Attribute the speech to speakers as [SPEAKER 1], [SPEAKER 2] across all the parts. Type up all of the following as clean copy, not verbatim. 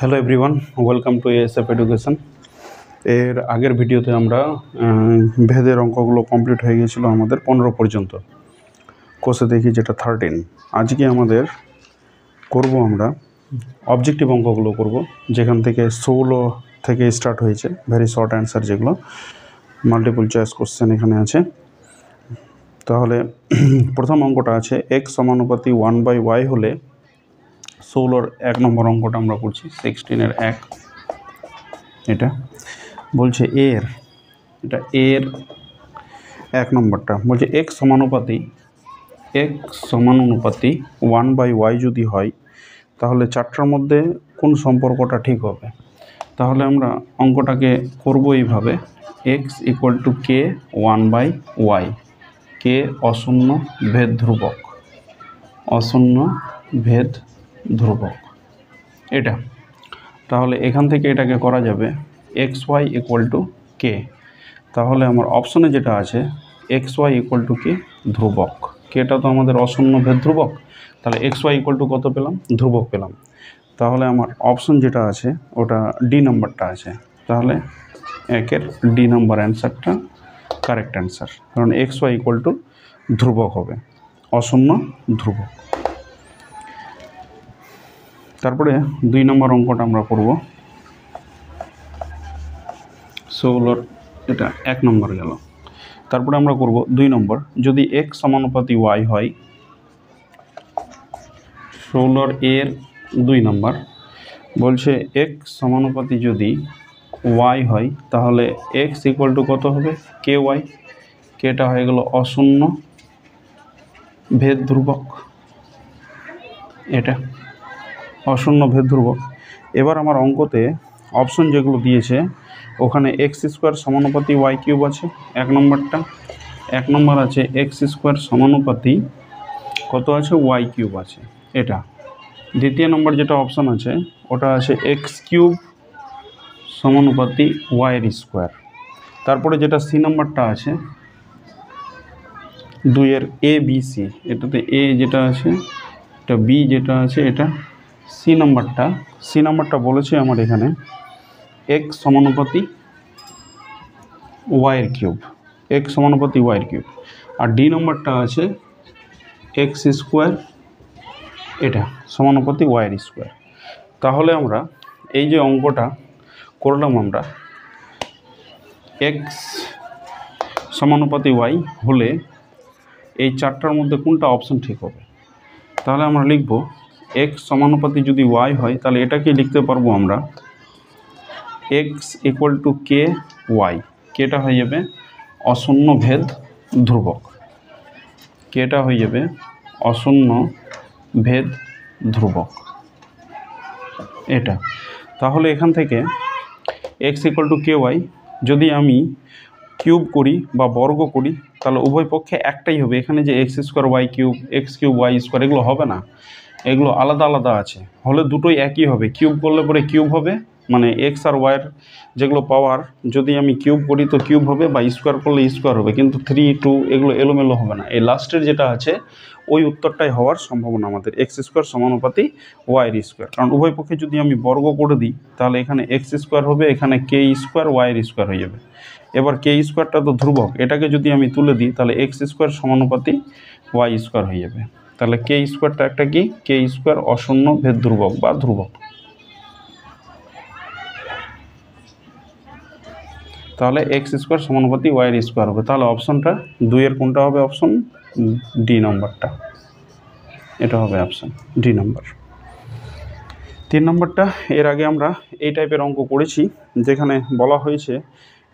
[SPEAKER 1] Hello everyone, welcome to ASF education. এর আগের ভিডিওতে আমরা ভেদের অঙ্কগুলো কমপ্লিট হয়ে গিয়েছিল আমাদের 15 পর্যন্ত, কোর্সে দেখি যেটা 13। আজকে আমাদের আমরা অবজেক্টিভ অঙ্কগুলো করব, যেখান থেকে 16 থেকে স্টার্ট হয়েছে। ভেরি শর্ট অ্যান্সার, যেগুলো মাল্টিপল চয়েস কোশ্চেন এখানে আছে। তাহলে প্রথম অঙ্কটা আছে এক্স সমানুপাতি 1/y হলে 16-র 1 নম্বর অঙ্কটা আমরা করছি। 16-এর 1 এটা বলছে এটা এর 1 নম্বরটা বলছে এক্স সমানুপাতি 1/y যদি হয়, তাহলে 4টার মধ্যে কোন সম্পর্কটা ঠিক হবে? তাহলে আমরা অঙ্কটাকে করব এইভাবে, x equal to K 1/y, কে অশূন্য ভেদ ধ্রুবক, এটা। তাহলে এখান থেকে এটাকে করা যাবে এক্স ওয়াই ইকুয়াল টু কে। তাহলে আমার অপশনে যেটা আছে এক্স ওয়াই ইকুয়াল টু কে ধ্রুবক, কেটা তো আমাদের অশূন্য ভেদ ধ্রুবক, তাহলে এক্স ওয়াই ইকুয়াল টু কত পেলাম? ধ্রুবক পেলাম। তাহলে আমার অপশন যেটা আছে ওটা ডি নাম্বারটা আছে। তাহলে 1-এর ডি নাম্বার অ্যান্সারটা কারেক্ট অ্যান্সার, কারণ এক্স ওয়াই ইকুয়াল টু ধ্রুবক হবে, অশূন্য ধ্রুবক। তারপরে 2 নম্বর অঙ্কটা আমরা করব। 16-র এটা 1 নম্বর গেল। তারপরে আমরা করব 2 নম্বর, যদি এক্স সমানুপাতি ওয়াই হয়, 16-র এর 2 নম্বর বলছে এক্স সমানুপাতি যদি ওয়াই হয়, তাহলে এক্স ইকুয়াল টু কত হবে? কে ওয়াই, কেটা হয়ে গেল অশূন্য ভেদ ধ্রুবক, এটা অশূন্য ভেদ ধ্রুবক। এবার আমার অঙ্কতে অপশন যেগুলো দিয়েছে, ওখানে এক্স স্কোয়ার সমানুপাতি ওয়াই কিউব আছে 1 নম্বরটা, 1 নম্বর আছে এক্স স্কোয়ার সমানুপাতি কত আছে? ওয়াই কিউব আছে, এটা। দ্বিতীয় নম্বর যেটা অপশন আছে ওটা আছে এক্স কিউব সমানুপাতি ওয়াইয়ের স্কোয়ার। তারপরে যেটা সি নম্বরটা আছে 2-এর এ বি সি, এটাতে এ যেটা আছে, এটা বি যেটা আছে, এটা সি নাম্বারটা বলেছে আমার এখানে এক্স সমানুপাতি ওয়াইয়ের কিউব, আর ডি নাম্বারটা আছে এক্স স্কোয়ার, এটা সমানুপাতি ওয়াইয়ের স্কোয়ার। তাহলে আমরা এই যে অঙ্কটা করলাম, আমরা এক্স সমানুপাতি ওয়াই হলে এই 4টার মধ্যে কোনটা অপশন ঠিক হবে? তাহলে আমরা লিখব এক্স সমানুপাতি যদি ওয়াই হয়, তাহলে এটাকে লিখতে পারবো আমরা x equal to k y, কেটা হয়ে যাবে অশূন্য ভেদ ধ্রুবক, কেটা হয়ে যাবে অশূন্য ভেদ ধ্রুবক, এটা। তাহলে এখান থেকে x equal to k y যদি আমি কিউব করি বা বর্গ করি, তাহলে উভয় পক্ষে একটাই হবে। এখানে যে x square y cube, x cube y square, এগুলো হবে না, এগুলো আলাদা আলাদা আছে। হলে দুটোই একই হবে, কিউব করলে পরে কিউব হবে, মানে এক্স আর ওয়াইয়ের যেগুলো পাওয়ার যদি আমি কিউব করি তো কিউব হবে, বা স্কোয়ার করলে স্কোয়ার হবে, কিন্তু 3, 2 এগুলো এলোমেলো হবে না। এই লাস্টের যেটা আছে ওই উত্তরটাই হওয়ার সম্ভাবনা আমাদের, এক্স স্কোয়ার সমানুপাতি ওয়াইয়ের স্কোয়ার। কারণ উভয় পক্ষে যদি আমি বর্গ করে দিই, তাহলে এখানে এক্স স্কোয়ার হবে, এখানে কে স্কোয়ার ওয়াইয়ের স্কোয়ার হয়ে যাবে। এবার কে স্কোয়ারটা তো ধ্রুবক, এটাকে যদি আমি তুলে দিই, তাহলে এক্স স্কোয়ার সমানুপাতি ওয়াই স্কোয়ার হয়ে যাবে। তাহলে কে স্কোয়ারটা একটা কি? কে স্কোয়ার অশূন্য ভেদ ধ্রুবক বা ধ্রুবক। তাহলে এক্স স্কোয়ার সমানুপাতি ওয়াইয়ের স্কোয়ার হবে। তাহলে অপশনটা 2-এর কোনটা হবে? অপশন ডি নম্বরটা, এটা হবে অপশন ডি নম্বর। 3 নম্বরটা এর আগে আমরা এই টাইপের অঙ্ক করেছি, যেখানে বলা হয়েছে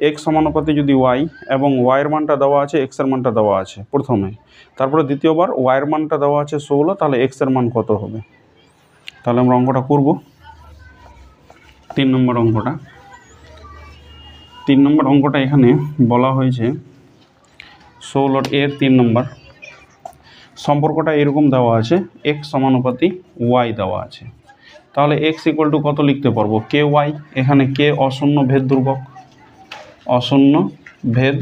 [SPEAKER 1] এক্স সমানুপাতি যদি ওয়াই এবং ওয়াইয়ের মানটা দেওয়া আছে, এক্সের মানটা দেওয়া আছে প্রথমে, তারপরে দ্বিতীয়বার ওয়াইয়ের মানটা দেওয়া আছে 16, তাহলে এক্সের মান কত হবে? তাহলে আমরা অঙ্কটা করব। 3 নম্বর অঙ্কটা এখানে বলা হয়েছে 16-র এর 3 নম্বর সম্পর্কটা এরকম দেওয়া আছে, এক্স সমানুপাতি ওয়াই দেওয়া আছে। তাহলে এক্স ইকুয়াল টু কত লিখতে পারবো? কে ওয়াই, এখানে কে অশূন্য ভেদ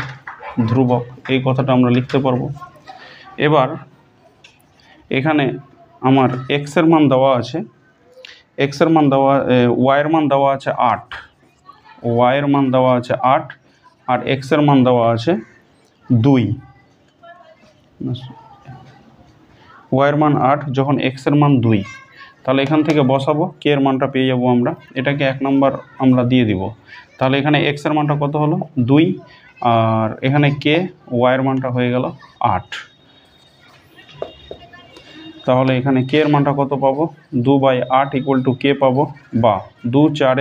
[SPEAKER 1] ধ্রুবক, এই কথাটা আমরা লিখতে পারবো। এবার এখানে আমার এক্সের মান দেওয়া আছে, এক্সের মান দেওয়া ওয়াইয়ের মান দেওয়া আছে 8, ওয়াইয়ের মান দেওয়া আছে 8 আর এক্সের মান দেওয়া আছে 2। ওয়াইয়ের মান 8 যখন এক্সের মান 2, তাহলে এখান থেকে বসাবো কে এর মানটা পেয়ে যাব আমরা। এটাকে 1 নম্বর আমরা দিয়ে দিব। তাহলে এখানে এক্সের মানটা কত হলো 2 আর এখানে কে ওয়াইয়ের মানটা হয়ে গেল 8। তাহলে এখানে কে এর মানটা কত পাবো 2/8 ইকুয়াল টু কে পাবো, বা 2 4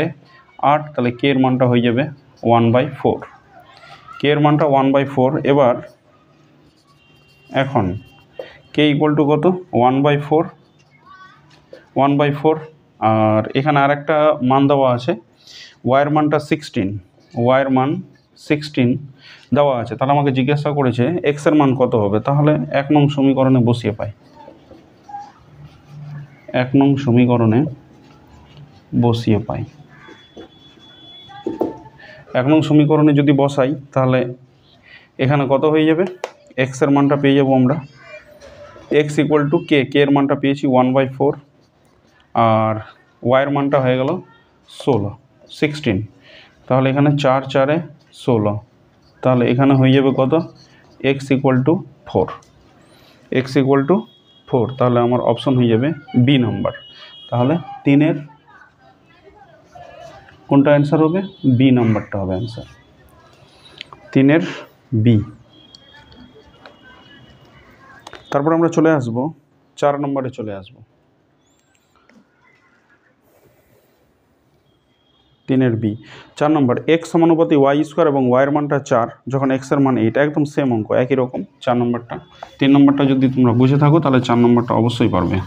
[SPEAKER 1] 8, তাহলে কে এর মানটা হয়ে যাবে 1/4। কে এর মানটা 1/4। এবার এখন কে ইকুয়াল টু কত 1/4, 1/4। আর এখানে আরেকটা মান দেওয়া আছে ওয়াইয়ের মানটা 16, ওয়াইয়ের মান 16 দেওয়া আছে। তাহলে আমাকে জিজ্ঞাসা করেছে এক্সের মান কত হবে। তাহলে 1 নং সমীকরণে বসিয়ে পাই, 1 নং সমীকরণে বসিয়ে পাই। 1 নং সমীকরণে যদি বসাই তাহলে এখানে কত হয়ে যাবে, এক্সের মানটা পেয়ে যাব আমরা এক্স ইকুয়াল টু কে, কে এর মানটা পেয়েছি 1/4 আর ওয়াইয়ের মানটা হয়ে গেল 16। তাহলে এখানে 4 4 16, তাহলে এখানে হয়ে যাবে কত x equal to 4, x equal to 4। তাহলে আমার অপশন হয়ে যাবে বি নাম্বার। তাহলে 3-এর কোনটা অ্যান্সার হবে, বি নাম্বারটা হবে অ্যান্সার, 3-এর বি। তারপর আমরা চলে আসব 4 নম্বরে চলে আসব। 3-এর বি 4 নম্বর, এক্স সমানুপাতি ওয়াই স্কোয়ার এবং ওয়াইয়ের মানটা 4 যখন এক্সের মান 8, একদম সেম অঙ্ক, একই রকম 4 নম্বরটা। 3 নম্বরটা যদি তোমরা বুঝে থাকো তাহলে 4 নম্বরটা অবশ্যই পারবে।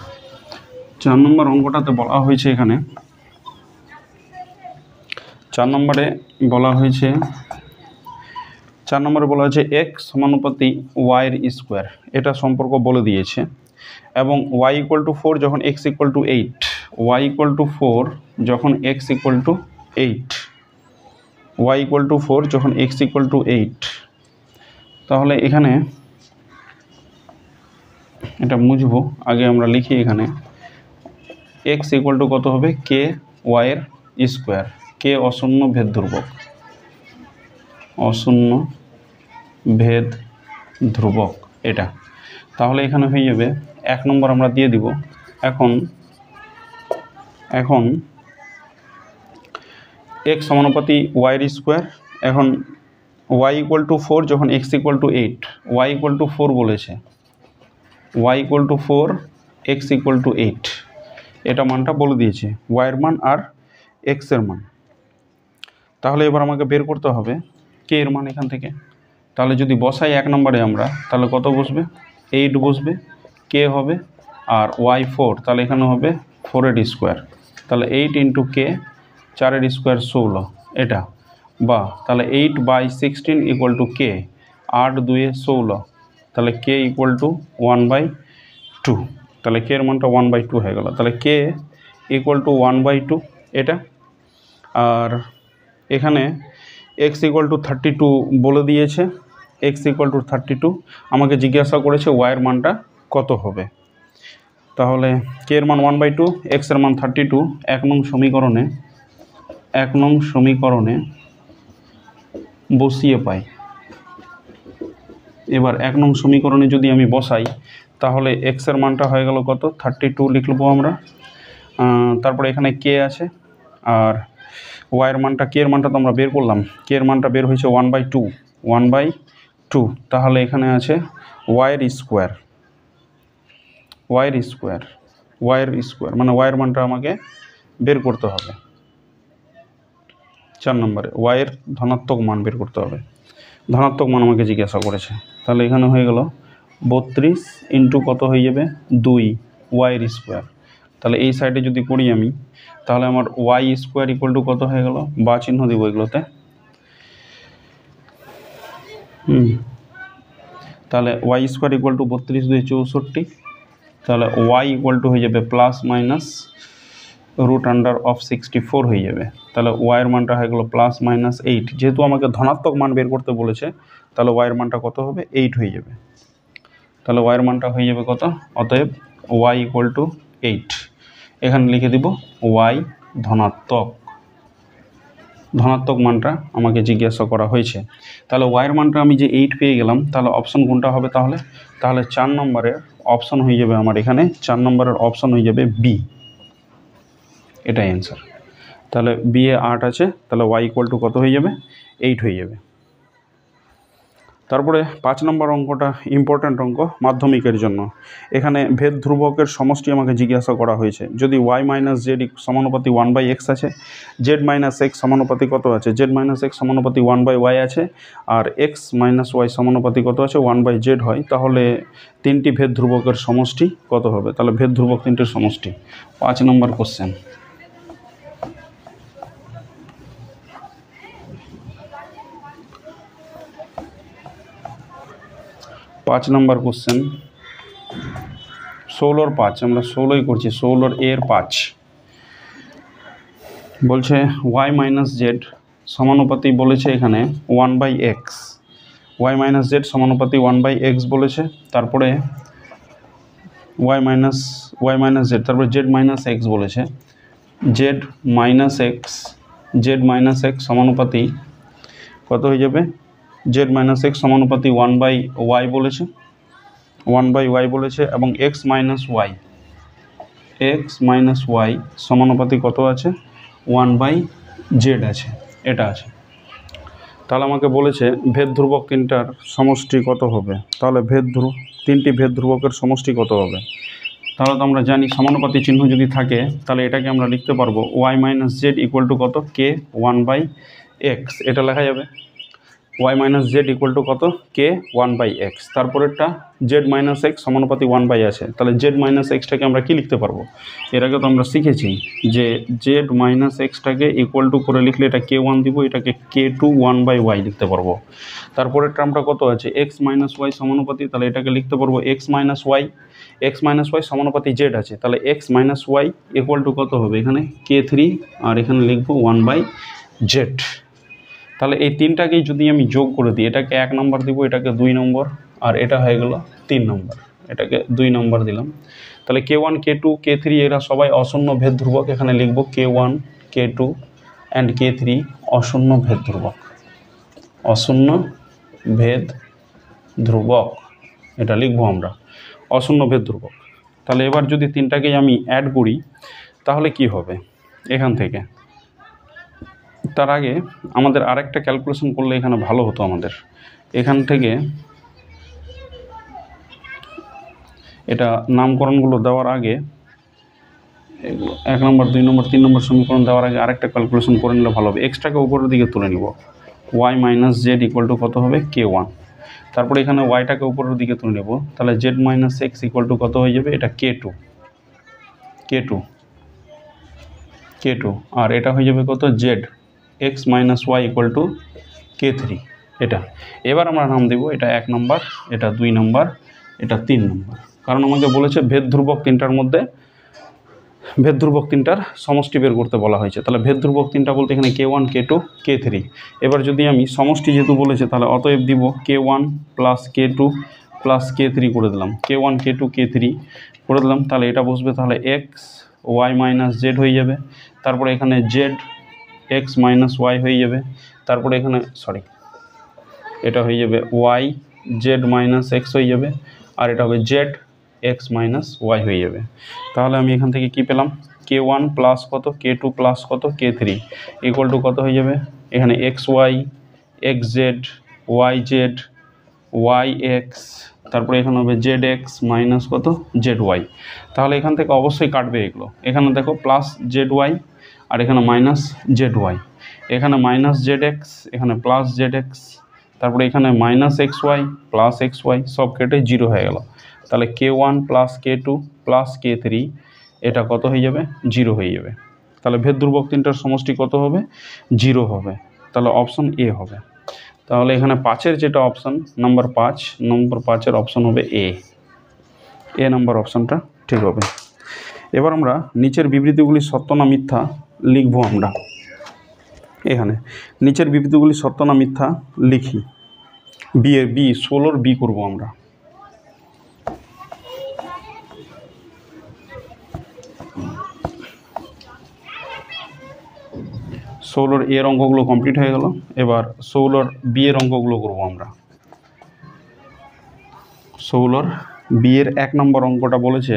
[SPEAKER 1] 4 নম্বর অঙ্কটাতে বলা হয়েছে এখানে 4 নম্বরে বলা হয়েছে 4 নম্বরে বলা হয়েছে এক্স সমানুপাতি ওয়াইয়ের স্কোয়ার, এটা সম্পর্ক বলে দিয়েছে। এবং ওয়াই ইকুয়াল টু 4 যখন x equal to 8, y equal to 4 যখন x equal to 8, y equal to 4 যখন এক্স ইকুয়াল টু 8। তাহলে এখানে এটা মুছবো, আগে আমরা লিখি এখানে এক্স ইকুয়াল টু কত হবে কে ওয়াইয়ের স্কোয়ার, কে অশূন্য ভেদ ধ্রুবক, অশূন্য ভেদ ধ্রুবক এটা। তাহলে এখানে হয়ে যাবে 1 নম্বর আমরা দিয়ে দিব। এখন এক্স সমানুপাতি ওয়াইয়ের স্কোয়ার, এখন ওয়াই ইকুয়াল টু 4 যখন x equal to 8, y equal to 4 বলেছে, y equal to 4 x equal to 8, এটা মানটা বলে দিয়েছে ওয়াইয়ের মান আর এক্সের মান। তাহলে এবার আমাকে বের করতে হবে কে এর মান এখান থেকে। তাহলে যদি বসাই 1 নম্বরে আমরা, তাহলে কত বসবে 8 বসবে, কে হবে আর ওয়াই 4, তাহলে এখানে হবে 4-এর স্কোয়ার, তাহলে 8 ইন্টু কে 4-এর স্কোয়ার 16 এটা, বা তাহলে 8/16 ইকুয়াল টু কে, 8 2 16, তাহলে কে ইকুয়াল টু 1/2, তাহলে কে এর মানটা 1/2 হয়ে গেল। তাহলে কে ইকুয়াল টু 1/2 এটা। আর এখানে এক্স ইকুয়াল টু 32 বলে দিয়েছে, এক্স ইকুয়াল টু 32, আমাকে জিজ্ঞাসা করেছে ওয়াইয়ের মানটা কত হবে। তাহলে কে এর মান 1/2, এক্সের মান 32, 1 নং সমীকরণে বসিয়ে পাই। এবার 1 নং সমীকরণে যদি আমি বসাই তাহলে এক্সের মানটা হয়ে গেল কত 32 লিখবো আমরা। তারপরে এখানে কে আছে আর ওয়াইয়ের মানটা, কে এর মানটা তো আমরা বের করলাম, কে এর মানটা বের হয়েছে 1/2, তাহলে এখানে আছে ওয়াইয়ের স্কোয়ার মানে ওয়াইয়ের মানটা আমাকে বের করতে হবে। 4 নম্বরে ওয়াইয়ের ধনাত্মক মান বের করতে হবে, ধনাত্মক মান আমাকে জিজ্ঞাসা করেছে। তাহলে এখানে হয়ে গেল 32 ইন্টু কত হয়ে যাবে 2 ওয়াইয়ের স্কোয়ার। তাহলে এই সাইডে যদি করি আমি, তাহলে আমার ওয়াই স্কোয়ার ইকুয়াল টু কত হয়ে গেল, বা চিহ্ন দিব এগুলোতে। তাহলে ওয়াই স্কোয়ার ইকুয়াল টু 32 2 64, তাহলে ওয়াই ইকুয়াল টু হয়ে যাবে প্লাস মাইনাস √64 হয়ে যাবে। তাহলে ওয়াইয়ের মানটা হয়ে গেল প্লাস মাইনাস 8, যেহেতু আমাকে ধনাত্মক মান বের করতে বলেছে তাহলে ওয়াইয়ের মানটা কত হবে 8 হয়ে যাবে। তাহলে ওয়াইয়ের মানটা হয়ে যাবে কত, অতএব ওয়াই ইকুয়াল টু 8। এখানে লিখে দিব ওয়াই ধনাত্মক। ধনাত্মক মানটা আমাকে জিজ্ঞাসা করা হয়েছে। তাহলে ওয়াইয়ের মানটা আমি যে 8 পেয়ে গেলাম, তাহলে অপশন কোনটা হবে? তাহলে 4 নম্বরের অপশন হয়ে যাবে আমার এখানে, 4 নম্বরের অপশন হয়ে যাবে বি। এটাই অ্যান্সার। তাহলে বি এ 8 আছে, তাহলে ওয়াই ইকুয়াল টু কত হয়ে যাবে? 8 হয়ে যাবে। তারপরে 5 নম্বর অঙ্কটা ইম্পর্ট্যান্ট অঙ্ক মাধ্যমিকের জন্য। এখানে ভেদ ধ্রুবকের সমষ্টি আমাকে জিজ্ঞাসা করা হয়েছে। যদি ওয়াই মাইনাস জেড সমানুপাতি 1/x আছে, জেড মাইনাস এক্স সমানুপাতি কত আছে? জেড মাইনাস এক্স সমানুপাতি 1/y আছে, আর এক্স মাইনাস ওয়াই সমানুপাতি কত আছে? 1/z হয়, তাহলে তিনটি ভেদ ধ্রুবকের সমষ্টি কত হবে? তাহলে ভেদ ধ্রুবক তিনটির সমষ্টি। 5 নম্বর কোশ্চেন। 5 নম্বর কোশ্চেন, 16 5, আমরা 16ই করছি, 16 এর 5 বলছে ওয়াই মাইনাস জেড সমানুপাতি বলেছে এখানে 1/x, Y minus Z সমানুপাতি 1/x বলেছে। তারপরে ওয়াই মাইনাস জেড, তারপরে জেড মাইনাস এক্স বলেছে, জেড মাইনাস এক্স সমানুপাতি কত হয়ে যাবে? জেড মাইনাস এক্স সমানুপাতি 1/y বলেছে, 1/y বলেছে, এবং এক্স মাইনাস ওয়াই সমানুপাতি কত আছে? 1/z আছে, এটা আছে। তাহলে আমাকে বলেছে ভেদ ধ্রুবক তিনটার সমষ্টি কত হবে? তাহলে তিনটি ভেদ ধ্রুবকের সমষ্টি কত হবে? তাহলে তো আমরা জানি সমানুপাতি চিহ্ন যদি থাকে তাহলে এটাকে আমরা লিখতে পারবো y minus z equal to কত? কে 1/x, এটা লেখা যাবে। Y minus z equal to কত? K 1/x। তারপরেরটা জেড মাইনাস এক্স সমানুপাতি 1/y আছে, তাহলে জেড মাইনাস এক্সটাকে আমরা কি লিখতে পারবো? এর আগে তো আমরা শিখেছি যে জেড মাইনাস এক্সটাকে ইকুয়াল টু করে লিখলে এটা k1 দিব, এটাকে k2 1/y লিখতে পারবো। তারপরের টার্মটা কত আছে? এক্স মাইনাস ওয়াই সমানুপাতি, তাহলে এটাকে লিখতে পারবো এক্স মাইনাস ওয়াই সমানুপাতি জেড আছে, তাহলে X minus Y equal to কত হবে? এখানে k3, আর এখানে লিখবো 1/z। তাহলে এই তিনটাকেই যদি আমি যোগ করে দিই, এটাকে 1 নম্বর দিব, এটাকে 2 নম্বর, আর এটা হয়ে গেল 3 নম্বর, এটাকে 2 নম্বর দিলাম। তাহলে k1 k2 k3 এরা সবাই অশূন্য ভেদ ধ্রুবক। এখানে লিখব k1 k2 অ্যান্ড k3 অশূন্য ভেদ ধ্রুবক, অশূন্য ভেদ ধ্রুবক, এটা লিখবো আমরা অশূন্য ভেদ ধ্রুবক। তাহলে এবার যদি তিনটাকেই আমি অ্যাড করি তাহলে কি হবে এখান থেকে? তার আগে আমাদের আরেকটা ক্যালকুলেশন করলে এখানে ভালো হতো। আমাদের এখান থেকে এটা নামকরণগুলো দেওয়ার আগে, এগুলো 1 নম্বর 2 নম্বর 3 নম্বর সমীকরণ দেওয়ার আগে আরেকটা ক্যালকুলেশন করে নিলে ভালো হবে। এক্সটাকে উপরের দিকে তুলে নিব, y minus z equal to কত হবে? k1। তারপরে এখানে ওয়াইটাকে উপরের দিকে তুলে নেব, তাহলে Z minus x equal to কত হয়ে যাবে? এটা k2, আর এটা হয়ে যাবে কত? Z x minus Y equal to k3, এটা। এবার আমরা নাম দেব, এটা 1 নম্বর, এটা 2 নম্বর, এটা 3 নম্বর, কারণ আমাকে বলেছে ভেদ ধ্রুবক তিনটার সমষ্টি বের করতে বলা হয়েছে। তাহলে ভেদ ধ্রুবক তিনটা বলতে এখানে k1 k2 k3। এবার যদি আমি সমষ্টি যেহেতু বলেছে, তাহলে অতএব দিব k1 plus k2 plus k3 করে দিলাম, k1 k2 k3 করে দিলাম। তাহলে এটা বসবে তাহলে এক্স ওয়াই মাইনাস জেড হয়ে যাবে, তারপরে এখানে জেড এক্স মাইনাস ওয়াই হয়ে যাবে, তারপরে এখানে এটা হয়ে যাবে ওয়াই জেড মাইনাস এক্স হয়ে যাবে, আর এটা হবে জেড এক্স মাইনাস ওয়াই হয়ে যাবে। তাহলে আমি এখান থেকে কি পেলাম? k1 প্লাস কত? k2 প্লাস কত? k3 ইকুয়াল টু কত হয়ে যাবে? এখানে x y x z y z y x, তারপরে এখানে হবে জেড এক্স মাইনাস কত? Z y. তাহলে এখান থেকে অবশ্যই কাটবে এগুলো। এখানে দেখো প্লাস জেড ওয়াই, আর এখানে মাইনাস জেড ওয়াই, এখানে মাইনাস জেড এক্স, এখানে প্লাস জেড এক্স, তারপরে এখানে minus x y plus x y, সব কেটে 0 হয়ে গেল। তাহলে k1 plus k2 plus k3 এটা কত হয়ে যাবে? 0 হয়ে যাবে। তাহলে ভেদ ধ্রুবক তিনটার সমষ্টি কত হবে? 0 হবে। তাহলে অপশন এ হবে। তাহলে এখানে 5-এর যেটা অপশন নম্বর 5-এর অপশন হবে এ নম্বর অপশনটা ঠিক হবে। এবার আমরা নিচের বিবৃতিগুলি সত্য না মিথ্যা লিখব। আমরা এখানে নিচের বিবৃতিগুলি সত্য না মিথ্যা লিখি। বি 16 বি করব আমরা। ষোলোর এর অঙ্কগুলো কমপ্লিট হয়ে গেল। এবার ষোলোর বি এর অঙ্কগুলো করবো আমরা। ষোলোর বি এর 1 নম্বর অঙ্কটা বলেছে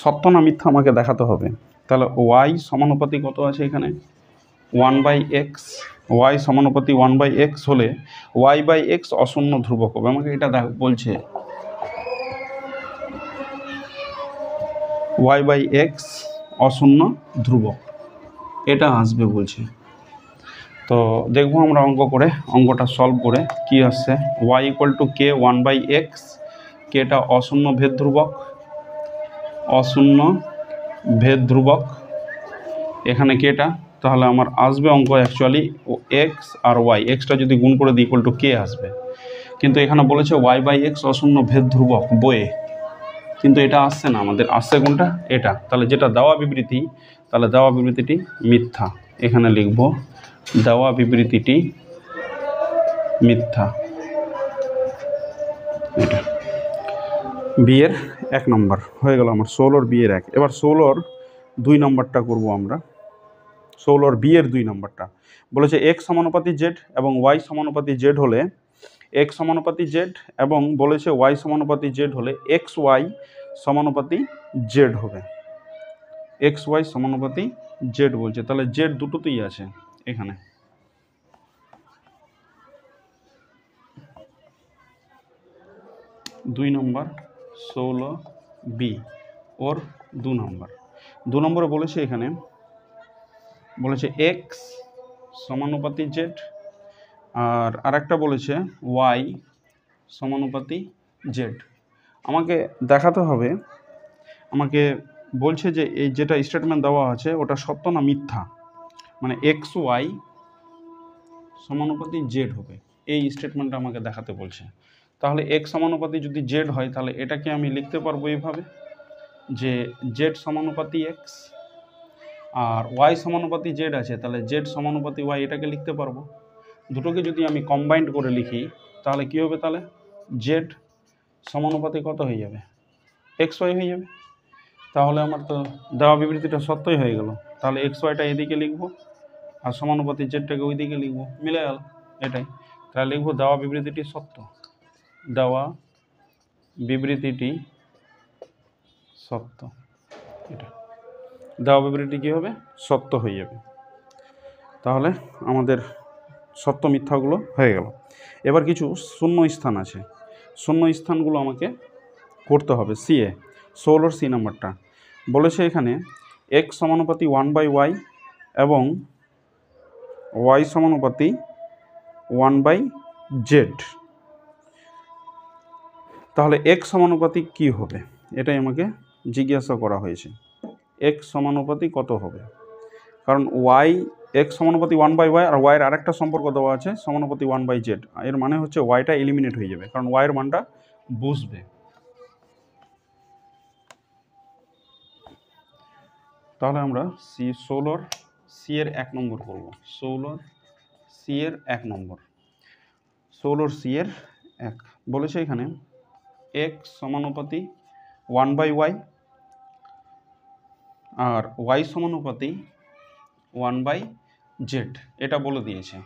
[SPEAKER 1] সত্য না মিথ্যা আমাকে দেখাতে হবে। তাহলে ওয়াই সমানুপাতি কত আছে এখানে 1/x, ওয়াই সমানুপাতি 1/x হলে y/x অশূন্য ধ্রুবক হবে। আমাকে এটা বলছে y/x অশূন্য ধ্রুবক, এটা আসবে বলছে। তো দেখবো আমরা অঙ্ক করে, অঙ্কটা সলভ করে কি আসছে। y = k 1/x, কেটা অশূন্য ভেদ ধ্রুবক, অশূন্য ভেদ ধ্রুবক এখানে কেটা, তাহলে আমার আসবে অঙ্ক অ্যাকচুয়ালি এক্স আর ওয়াই, এক্সটা যদি গুণ করে দিই = কে আসবে। কিন্তু এখানে বলেছে y/x অশূন্য ভেদ ধ্রুবক বইয়ে, কিন্তু এটা আসছে না, আমাদের আসছে কোনটা এটা। তাহলে যেটা দেওয়া বিবৃতি, তাহলে দেওয়া বিবৃতিটি মিথ্যা। এখানে লিখব দেওয়া বিবৃতিটি মিথ্যা। এটা বি এর 1 নম্বর হয়ে গেল আমার, ষোলোর বি এর 1। এবার ষোলোর 2 নম্বরটা করব আমরা। ষোলোর বি এর 2 নম্বরটা বলেছে এক্স সমানুপাতি জেড এবং ওয়াই সমানুপাতি জেড হলে এক্স সমানুপাতি জেড, এবং বলেছে ওয়াই সমানুপাতি জেড হলে এক্স ওয়াই সমানুপাতি জেড হবে। এক্স ওয়াই সমানুপাতি জেড বলছে, তাহলে জেড দুটোতেই আছে এখানে। দুই নম্বর 16 বি ওর 2 নম্বর। 2 নম্বরে বলেছে এখানে বলেছে এক্স সমানুপাতি জেড, আর আরেকটা বলেছে ওয়াই সমানুপাতি জেড। আমাকে দেখাতে হবে, আমাকে বলছে যে এই যেটা স্টেটমেন্ট দেওয়া আছে ওটা সত্য না মিথ্যা, মানে এক্স ওয়াই সমানুপাতি জেড হবে, এই স্টেটমেন্টটা আমাকে দেখাতে বলছে। তাহলে এক্স সমানুপাতি যদি জেড হয় তাহলে এটাকে আমি লিখতে পারবো এইভাবে যে জেড সমানুপাতি এক্স, আর ওয়াই সমানুপাতি জেড আছে তাহলে জেড সমানুপাতি ওয়াই, এটাকে লিখতে পারবো। দুটোকে যদি আমি কম্বাইন্ড করে লিখি তাহলে কী হবে, তাহলে জেড সমানুপাতি কত হয়ে যাবে এক্স ওয়াই হয়ে যাবে। তাহলে আমার তো দেওয়া বিবৃতিটা সত্যই হয়ে গেল। তাহলে এক্স ওয়াইটা এদিকে লিখবো আর সমানুপাতি জেডটাকে ওই দিকে লিখবো, মিলে গেল এটাই। তাহলে লিখবো দেওয়া বিবৃতিটি সত্য, দেওয়া বিবৃতিটি সত্য। এটা দেওয়া বিবৃতি কী হবে, সত্য হয়ে যাবে। তাহলে আমাদের সত্য মিথ্যাগুলো হয়ে গেল। এবার কিছু শূন্য স্থান আছে, শূন্য স্থানগুলো আমাকে করতে হবে। সিএ 16 সি নাম্বারটা বলেছে এখানে এক্স সমানুপাতি 1/y এবং ওয়াই সমানুপাতি 1/z। তাহলে এক্স সমানুপাতি কী হবে এটাই আমাকে জিজ্ঞাসা করা হয়েছে। এক্স সমানুপাতি কত হবে, কারণ ওয়াই এক্স সমানুপাতি 1/y আর ওয়াইয়ের আরেকটা সম্পর্ক দেওয়া আছে সমানুপাতি 1/z, এর মানে হচ্ছে ওয়াইটা এলিমিনেট হয়ে যাবে কারণ ওয়াইয়ের মানটা বসবে। তাহলে আমরা 16 সি এর 1 নম্বর করব। 16 সি এর 1 নম্বর, 16 সি এর 1 বলেছে এখানে এক্স সমানুপাতি 1/y আর ওয়াই সমানুপাতি 1/z, এটা বলে দিয়েছে।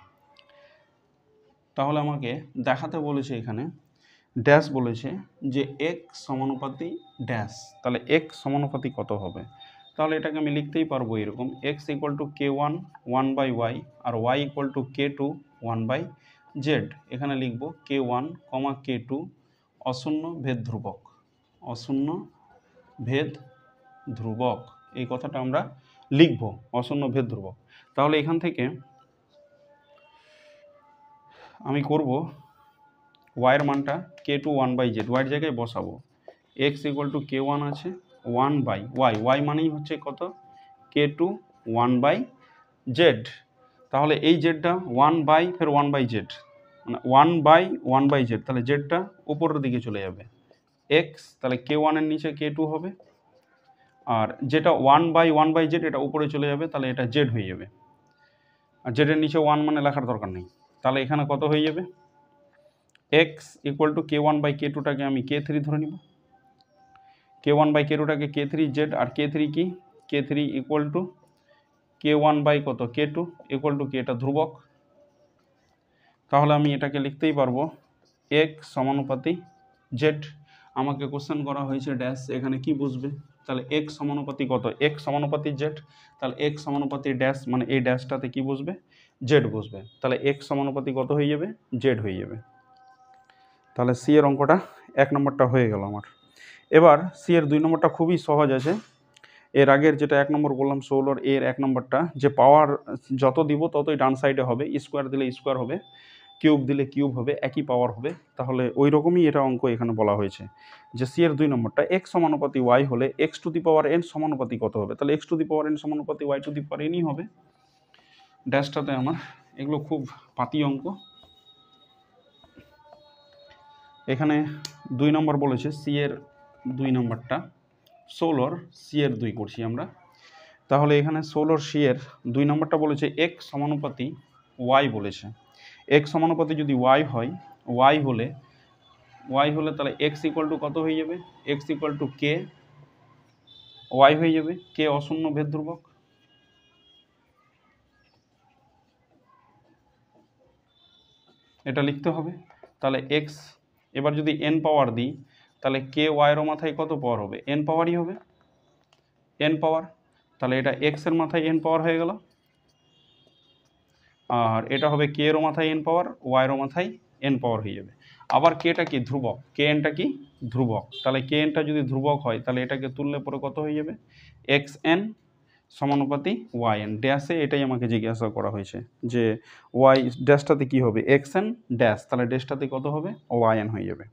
[SPEAKER 1] তাহলে আমাকে দেখাতে বলেছে এখানে ড্যাশ বলেছে যে এক্স সমানুপাতি ড্যাশ, তাহলে এক্স সমানুপাতি কত হবে। তাহলে এটাকে আমি লিখতেই পারবো এরকম এক্স = k1 1/y আর ওয়াই = k2 1/z। এখানে লিখব k1, k2 অশূন্য ভেদ ধ্রুবক, অশূন্য ভেদ ধ্রুবক, এই কথাটা আমরা লিখব অশূন্য ভেদ ধ্রুবক। তাহলে এখান থেকে আমি করব ওয়াইয়ের মানটা k2 1/z, ওয়াইয়ের জায়গায় বসাবো। এক্স = k1 আছে 1/y, ওয়াই মানেই হচ্ছে কত k2 1/z। তাহলে এই জেডটা 1/, ফের 1/z, মানে 1/1/z, তাহলে জেডটা উপরের দিকে চলে যাবে এক্স, তাহলে k1 এর নিচে k2 হবে, আর যেটা 1/1/z এটা উপরে চলে যাবে, তাহলে এটা জেড হয়ে যাবে। আর জেডের নিচে 1 মানে লেখার দরকার নেই। তাহলে এখানে কত হয়ে যাবে, এক্স = k1/k2টাকে আমি k3 ধরে নিব, k1/k2টাকে k3z, আর k3 কি k3 = k1 বাই কত k2 ইকুয়াল টু কি, এটা ধ্রুবক, তাহলে আমি এটাকে লিখতেই পারবো x সমানুপাতি z। আমাকে কোশ্চেন করা হয়েছে ড্যাশ, এখানে কি বুঝবে, তাহলে x সমানুপাতি কত, x সমানুপাতি z, তাহলে x সমানুপাতি ড্যাশ মানে এই ড্যাশটাতে কি বুঝবে, z বুঝবে, তাহলে x সমানুপাতি কত হয়ে যাবে, z হয়ে যাবে। তাহলে সি এর অঙ্কটা 1 নম্বরটা হয়ে গেল আমার। এবার সি এর 2 নম্বরটা খুবই সহজ আছে। এর আগের যেটা 1 নম্বর বললাম 16 এর 1 নম্বরটা, যে পাওয়ার যত দিব ততই ডান সাইডে হবে, স্কোয়ার দিলে স্কোয়ার হবে, কিউব দিলে কিউব হবে, একই পাওয়ার হবে, তাহলে ওই রকমই এটা অঙ্ক এখানে বলা হয়েছে যে সি এর 2 নম্বরটা এক্স সমানুপাতি ওয়াই হলে x to the power n সমানুপাতি কত হবে, তাহলে x to the power n সমানুপাতি ওয়াই টু দি পাওয়ার এনই হবে। ড্যাশটাতে আমার এগুলো খুব পাতি অঙ্ক। এখানে 2 নম্বর বলেছে সি এর 2 নম্বরটা 16 সি এর 2 করছি আমরা, তাহলে এখানে 16 সি এর 2 নম্বরটা বলেছে এক্স সমানুপাতি ওয়াই বলেছে। এক্স সমানুপাতি যদি ওয়াই হয়, ওয়াই হলে তাহলে এক্স ইকুয়াল টু কত হয়ে যাবে, x equal to k y হয়ে যাবে, কে অশূন্য ভেদ ধ্রুবক, এটা লিখতে হবে। তাহলে এক্স, এবার যদি এন পাওয়ার দিই তাহলে কে ওয়াইয়েরও মাথায় কত পাওয়ার হবে, এন পাওয়ারই হবে, এন পাওয়ার, তাহলে এটা এক্স এর মাথায় এন পাওয়ার হয়ে গেল, আর এটা হবে কে এরও মাথায় এন পাওয়ার, ওয়াইয়েরও মাথায় এন পাওয়ার হয়ে যাবে। আবার কেটা কি ধ্রুবক, কে এনটা কি ধ্রুবক, তাহলে কে এনটা যদি ধ্রুবক হয় তাহলে এটাকে তুললে পরে কত হয়ে যাবে, এক্স এন সমানুপাতি ওয়াই এন। ড্যাশে এটাই আমাকে জিজ্ঞাসা করা হয়েছে যে ওয়াই ড্যাশটাতে কি হবে, এক্স এন ড্যাশ, তাহলে ড্যাশটাতে কত হবে, ওয়াই এন হয়ে যাবে।